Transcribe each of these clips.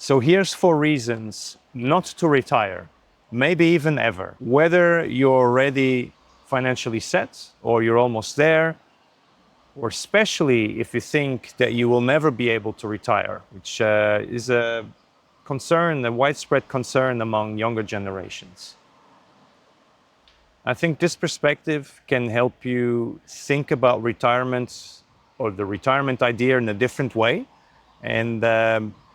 So here's 4 reasons not to retire, maybe even ever. Whether you're already financially set or you're almost there, or especially if you think that you will never be able to retire, which is a concern, a widespread concern among younger generations. I think this perspective can help you think about retirement or the retirement idea in a different way, and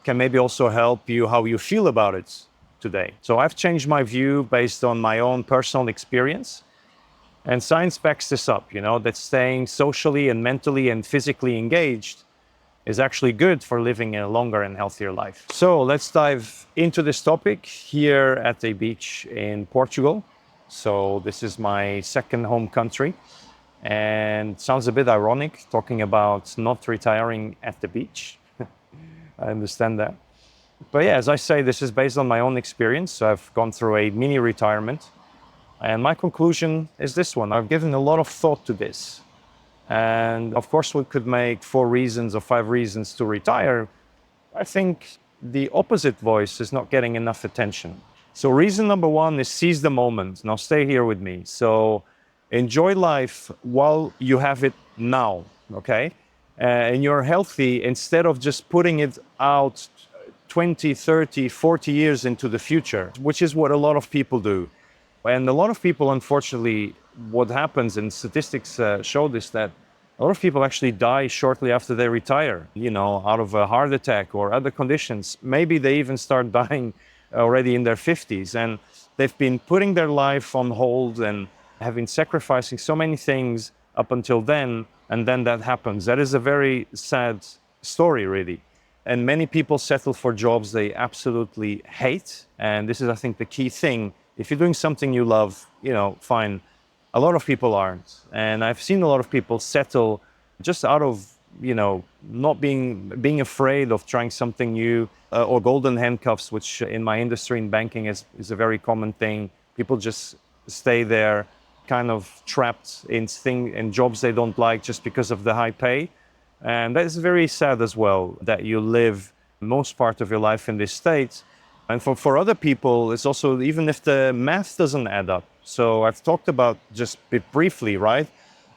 can maybe also help you how you feel about it today. So I've changed my view based on my own personal experience. And science backs this up, that staying socially and mentally and physically engaged is actually good for living a longer and healthier life. So let's dive into this topic here at a beach in Portugal. So this is my second home country, and it sounds a bit ironic talking about not retiring at the beach. I understand that. But yeah, as I say, this is based on my own experience. So I've gone through a mini retirement. And my conclusion is this one. I've given a lot of thought to this. And of course, we could make 4 reasons or 5 reasons to retire. I think the opposite voice is not getting enough attention. So reason number 1 is seize the moment. Now stay here with me. So enjoy life while you have it now, okay? And you're healthy, instead of just putting it out 20, 30, 40 years into the future, which is what a lot of people do. And a lot of people, unfortunately, what happens, and statistics show this, that a lot of people actually die shortly after they retire, out of a heart attack or other conditions. Maybe they even start dying already in their 50s. And they've been putting their life on hold and have been sacrificing so many things up until then, and then that happens. That is a very sad story, really. And many people settle for jobs they absolutely hate. And this is, I think, the key thing. If you're doing something you love, fine. A lot of people aren't. And I've seen a lot of people settle just out of, not being afraid of trying something new, or golden handcuffs, which in my industry in banking is a very common thing. People just stay there kind of trapped in jobs they don't like just because of the high pay. And that is very sad as well, that you live most part of your life in this state. And for other people, it's also, even if the math doesn't add up. So I've talked about just briefly, right?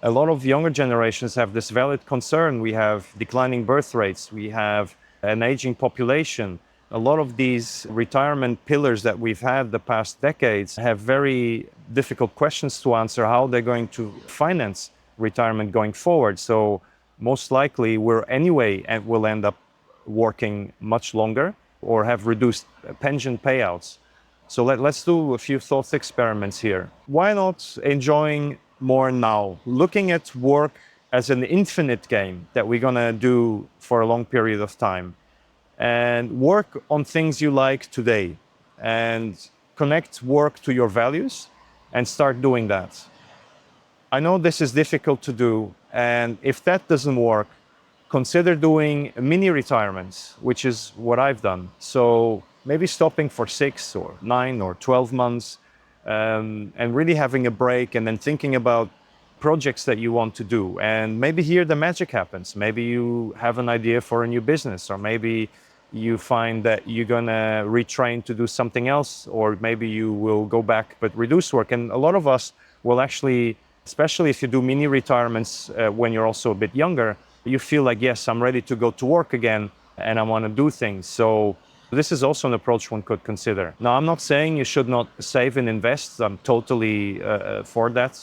A lot of younger generations have this valid concern. We have declining birth rates. We have an aging population. A lot of these retirement pillars that we've had the past decades have very difficult questions to answer, how they're going to finance retirement going forward. So most likely we're anyway and will end up working much longer or have reduced pension payouts. So let's do a few thought experiments here. Why not enjoying more now? Looking at work as an infinite game that we're gonna do for a long period of time. And work on things you like today. And connect work to your values and start doing that. I know this is difficult to do, and if that doesn't work, consider doing mini retirements, which is what I've done. So maybe stopping for 6 or 9 or 12 months, and really having a break, and then thinking about projects that you want to do. And maybe here the magic happens. Maybe you have an idea for a new business, or maybe you find that you're gonna retrain to do something else, or maybe you will go back but reduce work. And a lot of us will actually, especially if you do mini retirements when you're also a bit younger, you feel like, yes, I'm ready to go to work again and I want to do things. So this is also an approach one could consider. Now, I'm not saying you should not save and invest. I'm totally for that,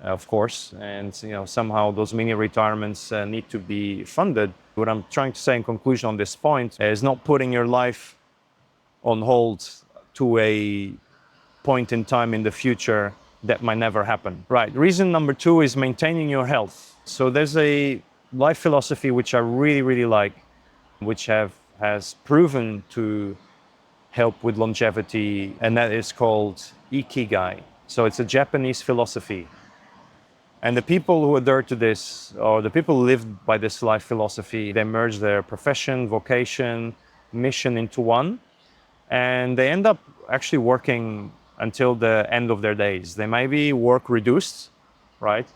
of course. And somehow those mini retirements need to be funded. What I'm trying to say in conclusion on this point is not putting your life on hold to a point in time in the future that might never happen. Right. Reason number 2 is maintaining your health. So there's a life philosophy which I really, really like, which has proven to help with longevity, and that is called Ikigai. So it's a Japanese philosophy. And the people who adhere to this, or the people who live by this life philosophy, they merge their profession, vocation, mission into one, and they end up actually working until the end of their days. They maybe work reduced, right?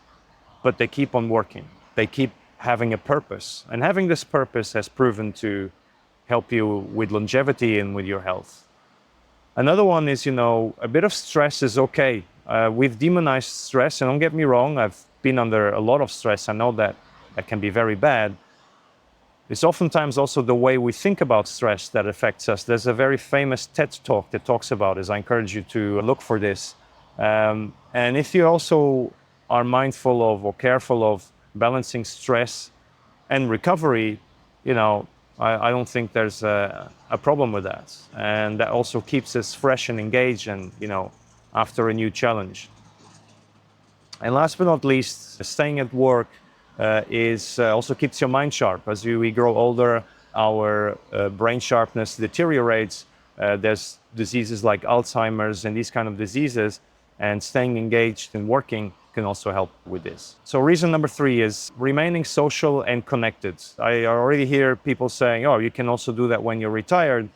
But they keep on working. They keep having a purpose. And having this purpose has proven to help you with longevity and with your health. Another one is, a bit of stress is okay. We've demonized stress, and don't get me wrong, I've been under a lot of stress. I know that can be very bad. It's oftentimes also the way we think about stress that affects us. There's a very famous TED talk that talks about this. I encourage you to look for this. And if you also are mindful of or careful of balancing stress and recovery, I don't think there's a problem with that. And that also keeps us fresh and engaged and, after a new challenge. And last but not least, staying at work also keeps your mind sharp. As we grow older, our brain sharpness deteriorates. There's diseases like Alzheimer's and these kind of diseases, and staying engaged and working can also help with this. So reason number 3 is remaining social and connected. I already hear people saying, oh, you can also do that when you're retired.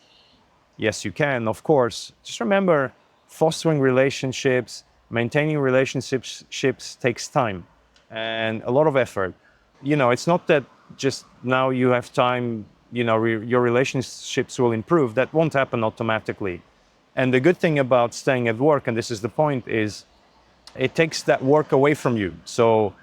Yes, you can, of course. Just remember, fostering relationships, maintaining relationships takes time and a lot of effort. It's not that just now you have time, your relationships will improve. That won't happen automatically. And the good thing about staying at work, and this is the point, is it takes that work away from you. So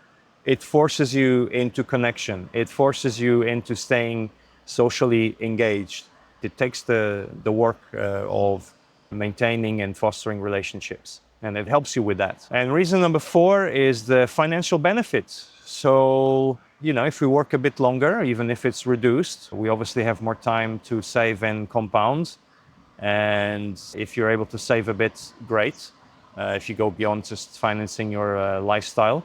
it forces you into connection. It forces you into staying socially engaged. It takes the work of maintaining and fostering relationships, and it helps you with that. And reason number 4 is the financial benefits. So, if we work a bit longer, even if it's reduced, we obviously have more time to save and compound. And if you're able to save a bit, great. If you go beyond just financing your lifestyle,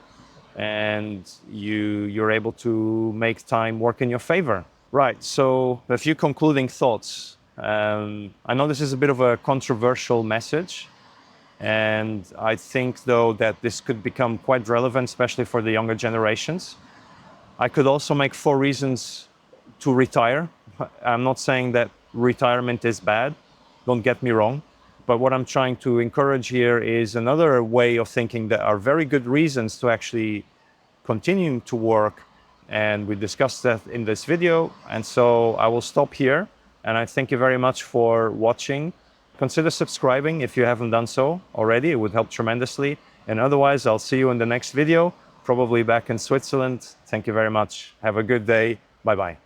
and you're able to make time work in your favor. Right, so a few concluding thoughts. I know this is a bit of a controversial message, and I think, though, that this could become quite relevant, especially for the younger generations. I could also make 4 reasons to retire. I'm not saying that retirement is bad, don't get me wrong. But what I'm trying to encourage here is another way of thinking that are very good reasons to actually continue to work. And we discussed that in this video. And so I will stop here. And I thank you very much for watching. Consider subscribing if you haven't done so already. It would help tremendously. And otherwise, I'll see you in the next video, probably back in Switzerland. Thank you very much. Have a good day. Bye-bye.